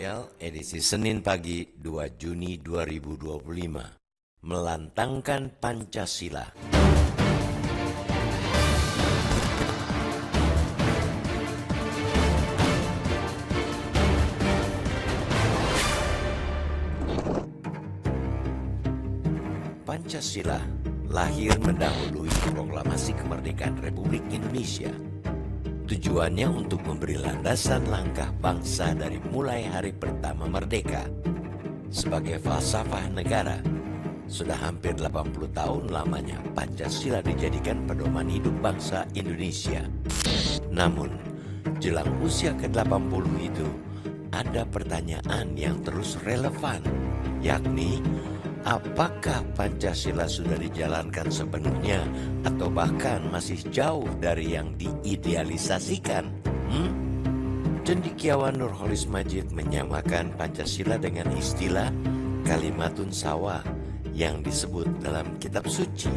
Editorial edisi Senin pagi 2 Juni 2025 melantangkan Pancasila. Pancasila lahir mendahului proklamasi kemerdekaan Republik Indonesia. Tujuannya untuk memberi landasan langkah bangsa dari mulai hari pertama merdeka. Sebagai falsafah negara, sudah hampir 80 tahun lamanya Pancasila dijadikan pedoman hidup bangsa Indonesia. Namun, jelang usia ke-80 itu, ada pertanyaan yang terus relevan, yakni apakah Pancasila sudah dijalankan sepenuhnya atau bahkan masih jauh dari yang diidealisasikan? Cendekiawan Nurholis Majid menyamakan Pancasila dengan istilah kalimatun sawa yang disebut dalam kitab suci.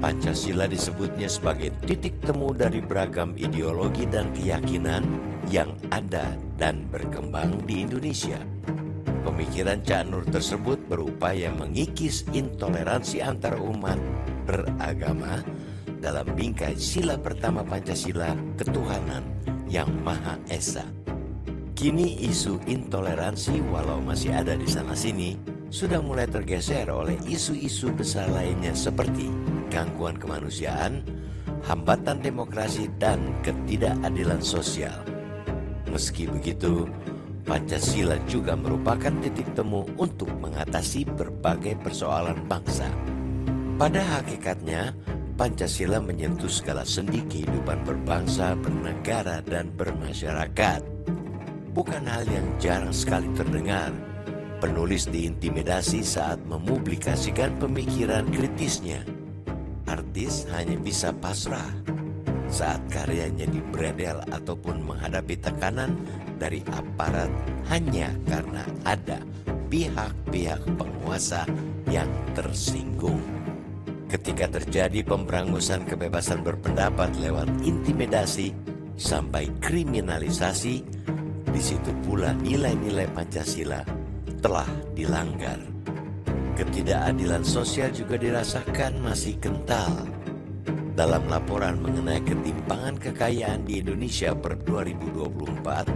Pancasila disebutnya sebagai titik temu dari beragam ideologi dan keyakinan yang ada dan berkembang di Indonesia. Pemikiran Cak Nur tersebut berupaya mengikis intoleransi antar umat beragama dalam bingkai sila pertama Pancasila, ketuhanan yang Maha Esa. Kini isu intoleransi walau masih ada di sana-sini sudah mulai tergeser oleh isu-isu besar lainnya seperti gangguan kemanusiaan, hambatan demokrasi, dan ketidakadilan sosial. Meski begitu, Pancasila juga merupakan titik temu untuk mengatasi berbagai persoalan bangsa. Pada hakikatnya, Pancasila menyentuh segala sendi kehidupan berbangsa, bernegara, dan bermasyarakat. Bukan hal yang jarang sekali terdengar. Penulis diintimidasi saat mempublikasikan pemikiran kritisnya. Artis hanya bisa pasrah saat karyanya dibredel ataupun menghadapi tekanan dari aparat hanya karena ada pihak-pihak penguasa yang tersinggung. Ketika terjadi pemberangusan kebebasan berpendapat lewat intimidasi sampai kriminalisasi, di situ pula nilai-nilai Pancasila telah dilanggar. Ketidakadilan sosial juga dirasakan masih kental. Dalam laporan mengenai ketimpangan kekayaan di Indonesia per 2024,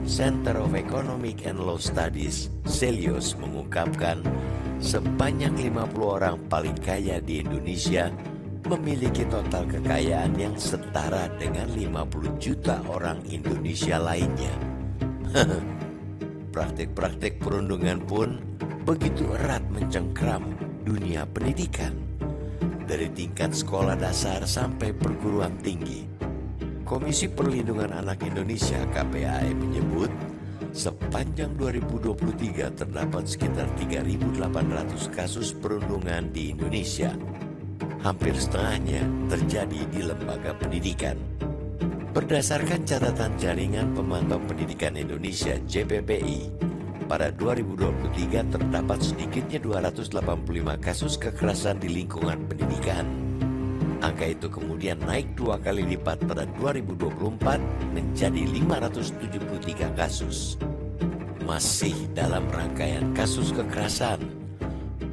Center of Economic and Law Studies, CELIOS, mengungkapkan sebanyak 50 orang paling kaya di Indonesia memiliki total kekayaan yang setara dengan 50 juta orang Indonesia lainnya. Praktik-praktik perundungan pun begitu erat mencengkram dunia pendidikan, dari tingkat sekolah dasar sampai perguruan tinggi. Komisi Perlindungan Anak Indonesia (KPAI) menyebut sepanjang 2023 terdapat sekitar 3.800 kasus perundungan di Indonesia. Hampir setengahnya terjadi di lembaga pendidikan. Berdasarkan catatan Jaringan Pemantau Pendidikan Indonesia (JPPI), pada 2023 terdapat sedikitnya 285 kasus kekerasan di lingkungan pendidikan. Angka itu kemudian naik 2 kali lipat pada 2024 menjadi 573 kasus. Masih dalam rangkaian kasus kekerasan,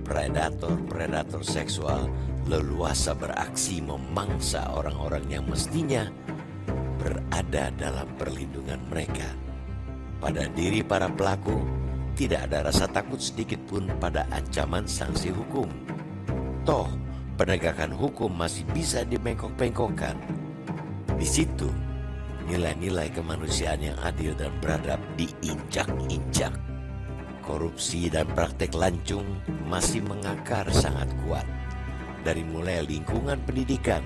predator seksual leluasa beraksi memangsa orang-orang yang mestinya berada dalam perlindungan mereka. Pada diri para pelaku, tidak ada rasa takut sedikit pun pada ancaman sanksi hukum. Toh, penegakan hukum masih bisa dibengkok-bengkokkan. Di situ, nilai-nilai kemanusiaan yang adil dan beradab diinjak-injak. Korupsi dan praktek lancung masih mengakar sangat kuat. Dari mulai lingkungan pendidikan,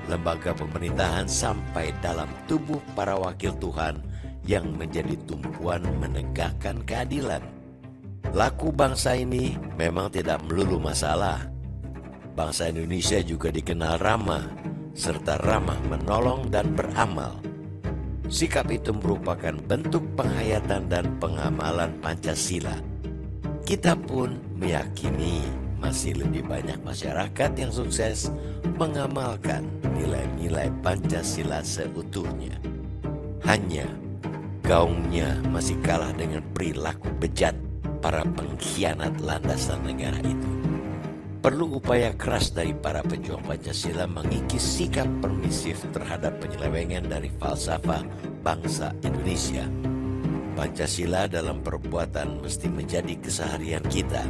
lembaga pemerintahan sampai dalam tubuh para wakil Tuhan yang menjadi tumpuan menegakkan keadilan. Laku bangsa ini memang tidak melulu masalah. Bangsa Indonesia juga dikenal ramah, serta ramah menolong dan beramal. Sikap itu merupakan bentuk penghayatan dan pengamalan Pancasila. Kita pun meyakini masih lebih banyak masyarakat yang sukses mengamalkan nilai-nilai Pancasila seutuhnya. Hanya gaungnya masih kalah dengan perilaku bejat para pengkhianat landasan negara itu. Perlu upaya keras dari para pejuang Pancasila mengikis sikap permisif terhadap penyelewengan dari falsafah bangsa Indonesia. Pancasila dalam perbuatan mesti menjadi keseharian kita,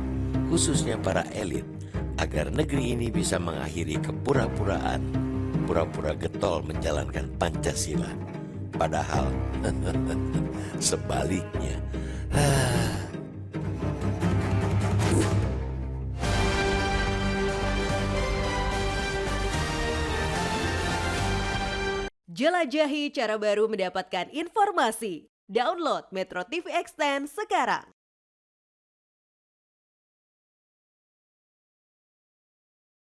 khususnya para elit, agar negeri ini bisa mengakhiri kepura-puraan, pura-pura getol menjalankan Pancasila. Padahal sebaliknya. Jelajahi cara baru mendapatkan informasi. Download Metro TV Extend sekarang.